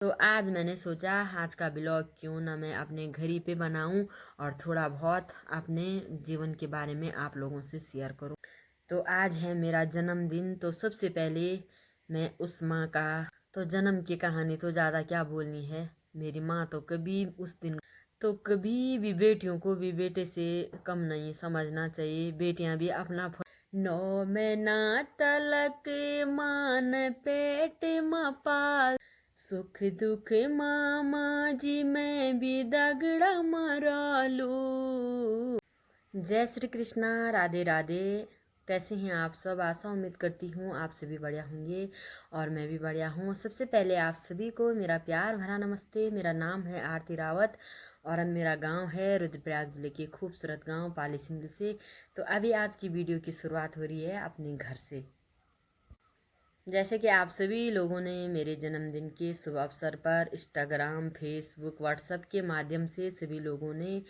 तो आज मैंने सोचा आज का ब्लॉग क्यों ना मैं अपने घर ही पे बनाऊं और थोड़ा बहुत अपने जीवन के बारे में आप लोगों से शेयर करूं। तो आज है मेरा जन्मदिन। तो सबसे पहले मैं उस माँ का तो जन्म की कहानी तो ज़्यादा क्या बोलनी है। मेरी माँ तो कभी उस दिन तो कभी भी बेटियों को भी बेटे से कम नहीं समझना चाहिए। बेटियां भी अपना 9 महीना तलक मान पेट माँ पाल, सुख दुख मामा जी मैं भी दगड़ा मारालू। जय श्री कृष्णा, राधे राधे। कैसे हैं आप सब? आशा उम्मीद करती हूँ आप सभी बढ़िया होंगे और मैं भी बढ़िया हूँ। सबसे पहले आप सभी को मेरा प्यार भरा नमस्ते। मेरा नाम है आरती रावत और अब मेरा गांव है रुद्रप्रयाग जिले के खूबसूरत गांव पाली सिंध से। तो अभी आज की वीडियो की शुरुआत हो रही है अपने घर से। जैसे कि आप सभी लोगों ने मेरे जन्मदिन के शुभ अवसर पर इंस्टाग्राम, फेसबुक, व्हाट्सएप के माध्यम से सभी लोगों ने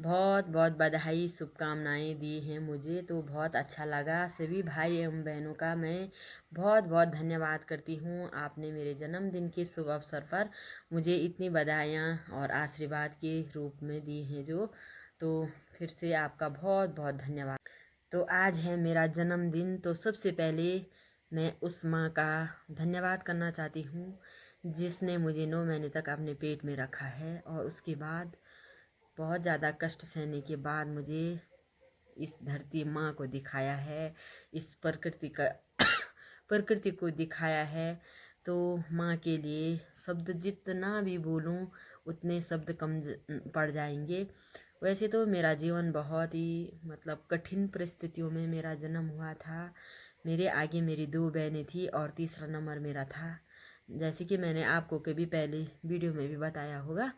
बहुत बहुत बधाई, शुभकामनाएं दी हैं मुझे। तो बहुत अच्छा लगा। सभी भाई एवं बहनों का मैं बहुत बहुत धन्यवाद करती हूँ। आपने मेरे जन्मदिन के शुभ अवसर पर मुझे इतनी बधाइयाँ और आशीर्वाद के रूप में दी हैं जो। तो फिर से आपका बहुत बहुत धन्यवाद। तो आज है मेरा जन्मदिन। तो सबसे पहले मैं उस माँ का धन्यवाद करना चाहती हूँ जिसने मुझे 9 महीने तक अपने पेट में रखा है और उसके बाद बहुत ज़्यादा कष्ट सहने के बाद मुझे इस धरती माँ को दिखाया है, इस प्रकृति को दिखाया है। तो माँ के लिए शब्द जितना भी बोलूँ उतने शब्द कम पड़ जाएंगे। वैसे तो मेरा जीवन बहुत ही कठिन परिस्थितियों में मेरा जन्म हुआ था। मेरे आगे मेरी 2 बहनें थी और तीसरा नंबर मेरा था। जैसे कि मैंने आपको कभी पहले वीडियो में भी बताया होगा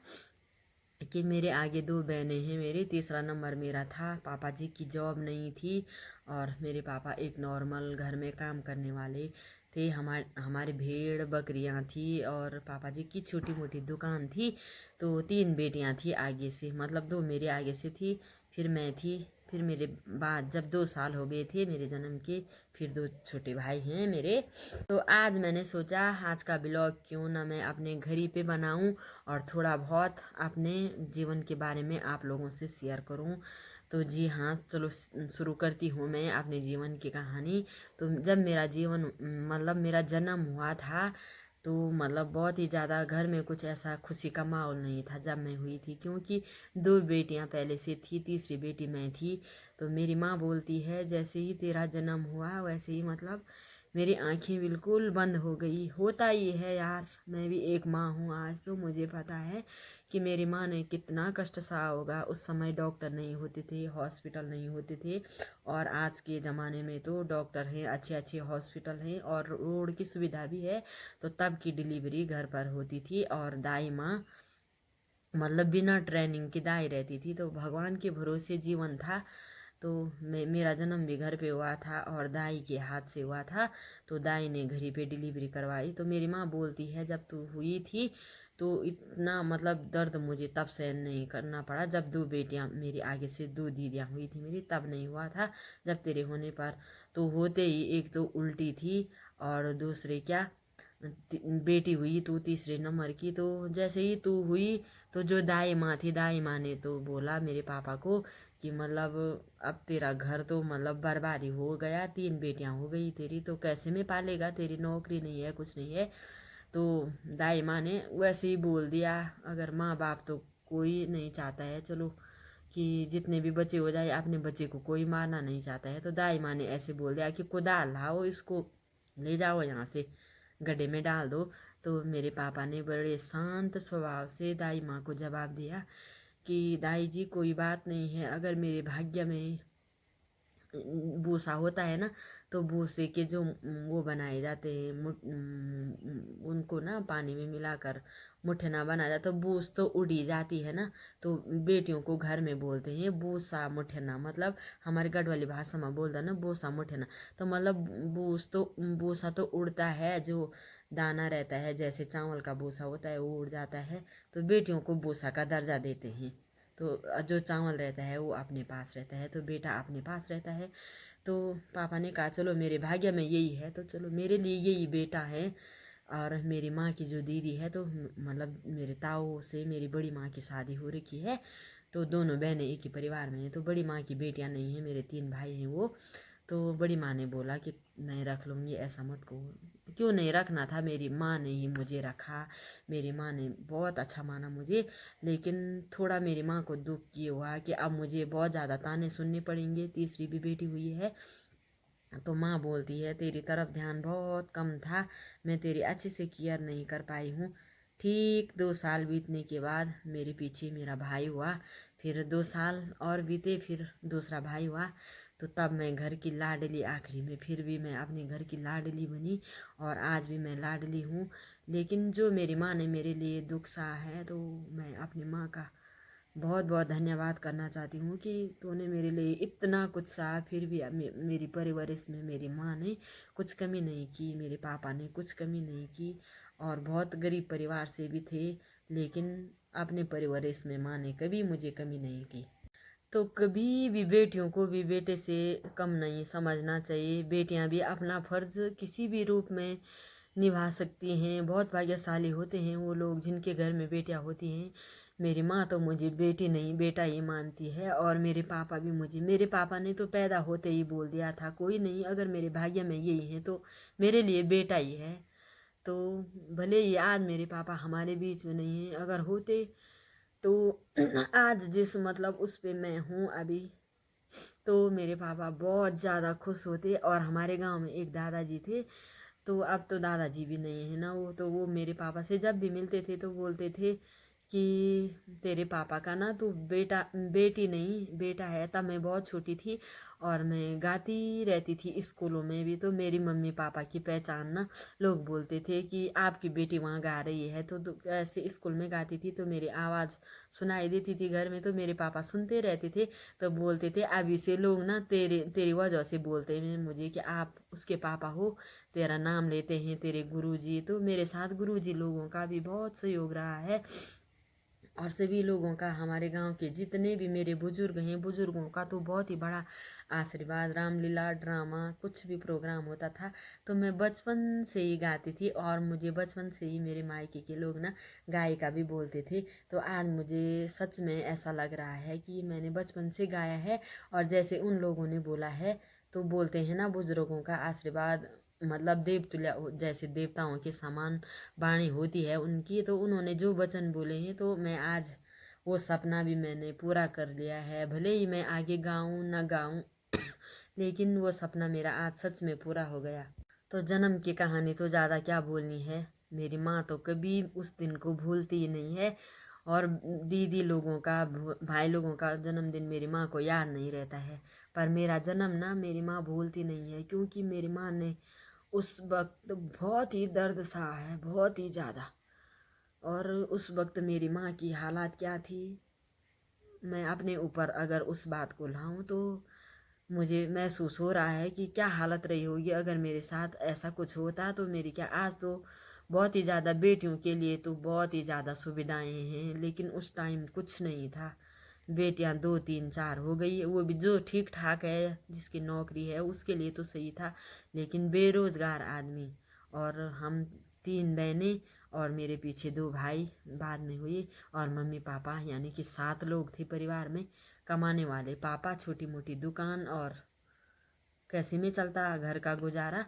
कि मेरे आगे 2 बहनें हैं, मेरे तीसरा नंबर मेरा था। पापा जी की जॉब नहीं थी और मेरे पापा एक नॉर्मल घर में काम करने वाले थे। हमारे भेड़ बकरियां थी और पापा जी की छोटी मोटी दुकान थी। तो 3 बेटियां थी आगे से, 2 मेरे आगे से थी, फिर मैं थी, फिर मेरे बाद जब 2 साल हो गए थे मेरे जन्म के, फिर 2 छोटे भाई हैं मेरे। तो आज मैंने सोचा आज का ब्लॉग क्यों ना मैं अपने घर ही पे बनाऊं और थोड़ा बहुत अपने जीवन के बारे में आप लोगों से शेयर करूं। तो जी हाँ, चलो शुरू करती हूँ मैं अपने जीवन की कहानी। तो जब मेरा जीवन मेरा जन्म हुआ था तो बहुत ही ज़्यादा घर में कुछ ऐसा खुशी का माहौल नहीं था जब मैं हुई थी, क्योंकि 2 बेटियां पहले से थी, तीसरी बेटी मैं थी। तो मेरी माँ बोलती है जैसे ही तेरा जन्म हुआ वैसे ही मेरी आंखें बिल्कुल बंद हो गई। होता ही है यार, मैं भी एक माँ हूँ आज। तो मुझे पता है कि मेरी माँ ने कितना कष्ट सहा होगा। उस समय डॉक्टर नहीं होते थे, हॉस्पिटल नहीं होते थे और आज के ज़माने में तो डॉक्टर हैं, अच्छे अच्छे हॉस्पिटल हैं और रोड की सुविधा भी है। तो तब की डिलीवरी घर पर होती थी और दाई माँ बिना ट्रेनिंग की दाई रहती थी। तो भगवान के भरोसे जीवन था। तो मेरा जन्म भी घर पे हुआ था और दाई के हाथ से हुआ था। तो दाई ने घर ही पे डिलीवरी करवाई। तो मेरी माँ बोलती है जब तू हुई थी तो इतना दर्द मुझे तब सहन नहीं करना पड़ा जब 2 बेटियां मेरी आगे से 2 दीदियां हुई थी मेरी, तब नहीं हुआ था जब तेरे होने पर। तो होते ही एक तो उल्टी थी और दूसरे क्या बेटी हुई तू तीसरे नंबर की। तो जैसे ही तू हुई तो जो दाई माँ थी, दाई माँ ने तो बोला मेरे पापा को कि अब तेरा घर तो बर्बादी हो गया, 3 बेटियां हो गई तेरी, तो कैसे में पालेगा, तेरी नौकरी नहीं है, कुछ नहीं है। तो दाई माँ ने वैसे ही बोल दिया। अगर माँ बाप तो कोई नहीं चाहता है चलो कि जितने भी बच्चे हो जाए, अपने बच्चे को कोई मारना नहीं चाहता है। तो दाई माँ ने ऐसे बोल दिया कि कुदाल लाओ, इसको ले जाओ यहाँ से, गड्ढे में डाल दो। तो मेरे पापा ने बड़े शांत स्वभाव से दाई माँ को जवाब दिया कि दाई जी कोई बात नहीं है, अगर मेरे भाग्य में भूसा होता है ना तो भूसे के जो वो बनाए जाते हैं उनको ना पानी में मिलाकर मुठना बना जाता, तो बूस तो उड़ी जाती है ना। तो बेटियों को घर में बोलते हैं बूसा मुठना, हमारे गढ़वाली भाषा में बोलता ना बूसा मुठना। तो बूस तो बूसा तो उड़ता है, जो दाना रहता है जैसे चावल का भूसा होता है वो उड़ जाता है। तो बेटियों को बूसा का दर्जा देते हैं। तो जो चावल रहता है वो अपने पास रहता है, तो बेटा अपने पास रहता है। तो पापा ने कहा चलो मेरे भाग्य में यही है तो चलो मेरे लिए यही बेटा है। और मेरी माँ की जो दीदी है तो मतलब मेरे ताऊ से मेरी बड़ी माँ की शादी हो रखी है, तो दोनों बहनें एक ही परिवार में हैं। तो बड़ी माँ की बेटियां नहीं हैं, मेरे 3 भाई हैं वो। तो बड़ी माँ ने बोला कि नहीं रख लूँगी, ऐसा मत कहो। क्यों नहीं रखना था, मेरी माँ ने ही मुझे रखा, मेरी माँ ने बहुत अच्छा माना मुझे। लेकिन थोड़ा मेरी माँ को दुख ये हुआ कि अब मुझे बहुत ज़्यादा ताने सुनने पड़ेंगे, तीसरी भी बेटी हुई है। तो माँ बोलती है तेरी तरफ ध्यान बहुत कम था, मैं तेरी अच्छे से केयर नहीं कर पाई हूँ। ठीक 2 साल बीतने के बाद मेरे पीछे मेरा भाई हुआ, फिर 2 साल और बीते, फिर दूसरा भाई हुआ। तो तब मैं घर की लाडली, आखिरी में फिर भी मैं अपने घर की लाडली बनी, और आज भी मैं लाडली हूँ। लेकिन जो मेरी माँ ने मेरे लिए दुख सहा है, तो मैं अपनी माँ का बहुत बहुत धन्यवाद करना चाहती हूँ कि तूने मेरे लिए इतना कुछ सहा, फिर भी मेरी परवरिश में मेरी माँ ने कुछ कमी नहीं की, मेरे पापा ने कुछ कमी नहीं की, और बहुत गरीब परिवार से भी थे, लेकिन अपने परवरिश में माँ ने कभी मुझे कमी नहीं की। तो कभी भी बेटियों को भी बेटे से कम नहीं समझना चाहिए। बेटियां भी अपना फर्ज किसी भी रूप में निभा सकती हैं। बहुत भाग्यशाली होते हैं वो लोग जिनके घर में बेटियां होती हैं। मेरी माँ तो मुझे बेटी नहीं बेटा ही मानती है, और मेरे पापा भी मुझे, मेरे पापा ने तो पैदा होते ही बोल दिया था कोई नहीं, अगर मेरे भाग्य में यही है तो मेरे लिए बेटा ही है। तो भले ही आज मेरे पापा हमारे बीच में नहीं है, अगर होते तो आज जिस मतलब उस पे मैं हूँ अभी, तो मेरे पापा बहुत ज़्यादा खुश होते। और हमारे गांव में एक दादाजी थे, तो अब तो दादाजी भी नहीं है ना वो, तो वो मेरे पापा से जब भी मिलते थे तो बोलते थे कि तेरे पापा का ना तू बेटा बेटी नहीं बेटा है। तब मैं बहुत छोटी थी और मैं गाती रहती थी स्कूलों में भी, तो मेरी मम्मी पापा की पहचान ना लोग बोलते थे कि आपकी बेटी वहाँ गा रही है, तो ऐसे स्कूल में गाती थी तो मेरी आवाज़ सुनाई देती थी घर में, तो मेरे पापा सुनते रहते थे। तो बोलते थे अभी से लोग ना तेरी वजह से बोलते हैं मुझे कि आप उसके पापा हो, तेरा नाम लेते हैं तेरे गुरुजी। तो मेरे साथ गुरुजी लोगों का भी बहुत सहयोग रहा है, और सभी लोगों का, हमारे गांव के जितने भी मेरे बुजुर्ग हैं बुजुर्गों का तो बहुत ही बड़ा आशीर्वाद। रामलीला ड्रामा कुछ भी प्रोग्राम होता था तो मैं बचपन से ही गाती थी, और मुझे बचपन से ही मेरे मायके के लोग ना गायिका भी बोलते थे। तो आज मुझे सच में ऐसा लग रहा है कि मैंने बचपन से गाया है, और जैसे उन लोगों ने बोला है, तो बोलते हैं ना बुजुर्गों का आशीर्वाद मतलब देवतुल्य, जैसे देवताओं के समान वाणी होती है उनकी। तो उन्होंने जो वचन बोले हैं तो मैं आज वो सपना भी मैंने पूरा कर लिया है। भले ही मैं आगे गाऊं ना गाऊं लेकिन वो सपना मेरा आज सच में पूरा हो गया। तो जन्म की कहानी तो ज़्यादा क्या बोलनी है, मेरी माँ तो कभी उस दिन को भूलती ही नहीं है। और दीदी लोगों का भाई लोगों का जन्मदिन मेरी माँ को याद नहीं रहता है, पर मेरा जन्म ना मेरी माँ भूलती नहीं है, क्योंकि मेरी माँ ने उस वक्त बहुत ही दर्द सहा है, बहुत ही ज़्यादा। और उस वक्त मेरी माँ की हालात क्या थी, मैं अपने ऊपर अगर उस बात को लाऊं तो मुझे महसूस हो रहा है कि क्या हालत रही होगी अगर मेरे साथ ऐसा कुछ होता। तो मेरी क्या, आज तो बहुत ही ज़्यादा बेटियों के लिए तो बहुत ही ज़्यादा सुविधाएं हैं, लेकिन उस टाइम कुछ नहीं था। बेटियां 2 3 4 हो गई, वो भी जो ठीक ठाक है जिसकी नौकरी है उसके लिए तो सही था, लेकिन बेरोजगार आदमी, और हम 3 बहनें और मेरे पीछे 2 भाई बाद में हुए, और मम्मी पापा, यानी कि 7 लोग थे परिवार में कमाने वाले। पापा छोटी मोटी दुकान, और कैसे में चलता घर का गुजारा।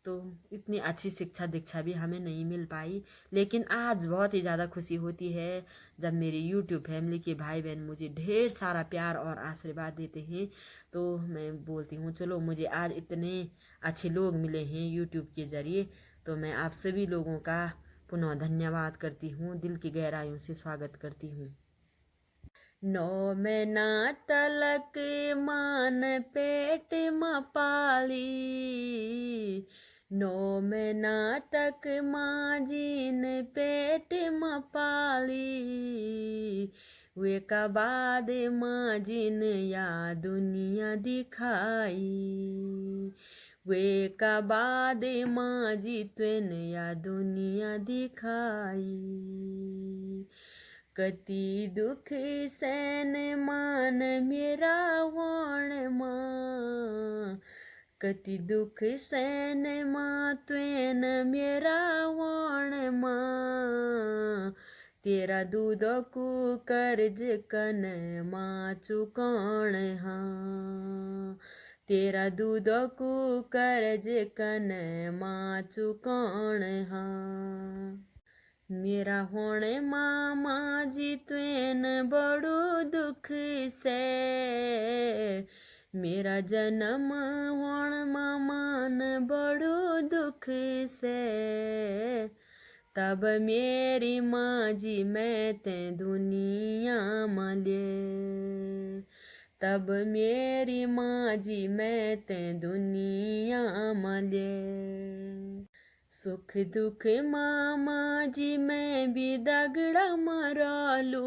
तो इतनी अच्छी शिक्षा दीक्षा भी हमें नहीं मिल पाई, लेकिन आज बहुत ही ज़्यादा खुशी होती है जब मेरी यूट्यूब फैमिली के भाई बहन मुझे ढेर सारा प्यार और आशीर्वाद देते हैं। तो मैं बोलती हूँ चलो, मुझे आज इतने अच्छे लोग मिले हैं यूट्यूब के ज़रिए, तो मैं आप सभी लोगों का पुनः धन्यवाद करती हूँ, दिल की गहराइयों से स्वागत करती हूँ। 9 महीना तलक मान पेट में पाली, 9 महीना तक माँ जी ने पेट में पाली। वे का बाद माँ जी ने या दुनिया दिखाई, वे का बाद माँ जी तुन या दुनिया दिखाई। कति दुख सैन मान मेरा वाण माँ, कति दुख सैन माँ त्वेन मेरा वाण माँ, तेरा दूध को कर्ज कन माँ चुकाण हाँ, तेरा दूध को कर्ज कन माँ चुकाण हाँ। मेरा होणे मामा जी त्वेन बड़ो दुख से, मेरा जन्म होण मामान बड़ो दुख से, तब मेरी माँ जी मैं ते दुनिया मले, तब मेरी माँ जी मैं ते दुनिया मले। सुख दुख मामा जी मैं भी दगड़ा मरालू,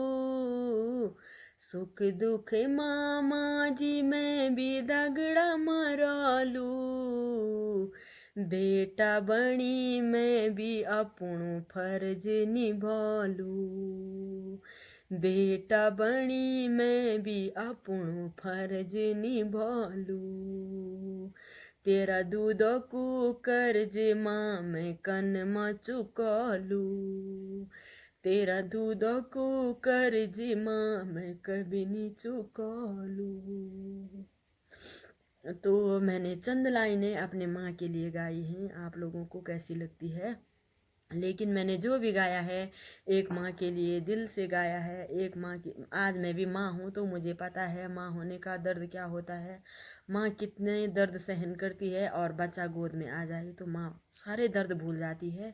सुख दुख मामा जी मैं भी दगड़ा मरालू, बेटा बनी मैं भी अपनों फर्ज निभालू, बेटा बनी मैं भी अपनों फर्ज निभालू, तेरा दूध को कर्ज माँ मैं कन माँ चुकालू, तेरा दूध को कर्ज माँ मैं कभी नहीं चुकालू। तो मैंने चंद लाइनें अपने माँ के लिए गाई हैं, आप लोगों को कैसी लगती है? लेकिन मैंने जो भी गाया है एक माँ के लिए दिल से गाया है। एक माँ की, आज मैं भी माँ हूँ तो मुझे पता है माँ होने का दर्द क्या होता है, माँ कितने दर्द सहन करती है, और बच्चा गोद में आ जाए तो माँ सारे दर्द भूल जाती है।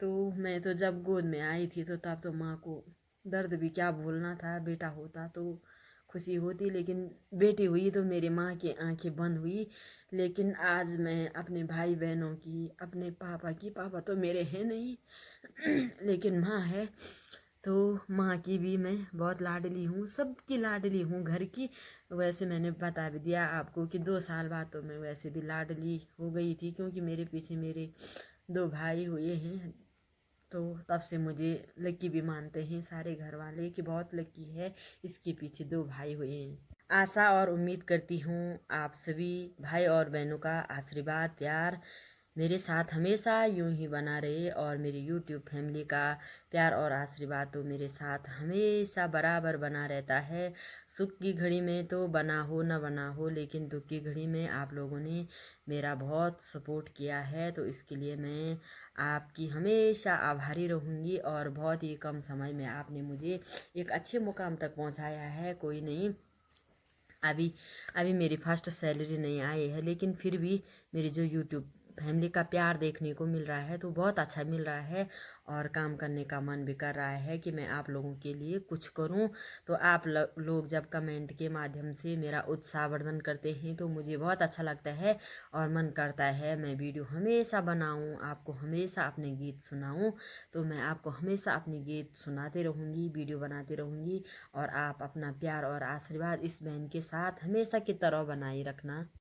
तो मैं तो जब गोद में आई थी तो तब तो माँ को दर्द भी क्या भूलना था, बेटा होता तो खुशी होती, लेकिन बेटी हुई तो मेरी माँ की आंखें बंद हुई। लेकिन आज मैं अपने भाई बहनों की, अपने पापा की, पापा तो मेरे हैं नहीं लेकिन माँ है, तो माँ की भी मैं बहुत लाडली हूँ, सबकी लाडली हूँ घर की। वैसे मैंने बता भी दिया आपको कि 2 साल बाद तो मैं वैसे भी लाडली हो गई थी, क्योंकि मेरे पीछे मेरे 2 भाई हुए हैं, तो तब से मुझे लकी भी मानते हैं सारे घर वाले कि बहुत लकी है, इसके पीछे 2 भाई हुए हैं। आशा और उम्मीद करती हूँ आप सभी भाई और बहनों का आशीर्वाद प्यार मेरे साथ हमेशा यूं ही बना रहे, और मेरी यूट्यूब फैमिली का प्यार और आशीर्वाद तो मेरे साथ हमेशा बराबर बना रहता है। सुख की घड़ी में तो बना हो न बना हो, लेकिन दुख की घड़ी में आप लोगों ने मेरा बहुत सपोर्ट किया है, तो इसके लिए मैं आपकी हमेशा आभारी रहूँगी। और बहुत ही कम समय में आपने मुझे एक अच्छे मुकाम तक पहुँचाया है। कोई नहीं, अभी अभी मेरी फर्स्ट सैलरी नहीं आई है, लेकिन फिर भी मेरी जो यूट्यूब फैमिली का प्यार देखने को मिल रहा है तो बहुत अच्छा मिल रहा है, और काम करने का मन भी कर रहा है कि मैं आप लोगों के लिए कुछ करूं। तो आप लोग जब कमेंट के माध्यम से मेरा उत्साहवर्धन करते हैं तो मुझे बहुत अच्छा लगता है, और मन करता है मैं वीडियो हमेशा बनाऊं, आपको हमेशा अपने गीत सुनाऊं। तो मैं आपको हमेशा अपने गीत सुनाते रहूँगी, वीडियो बनाती रहूँगी, और आप अपना प्यार और आशीर्वाद इस बहन के साथ हमेशा की तरह बनाए रखना।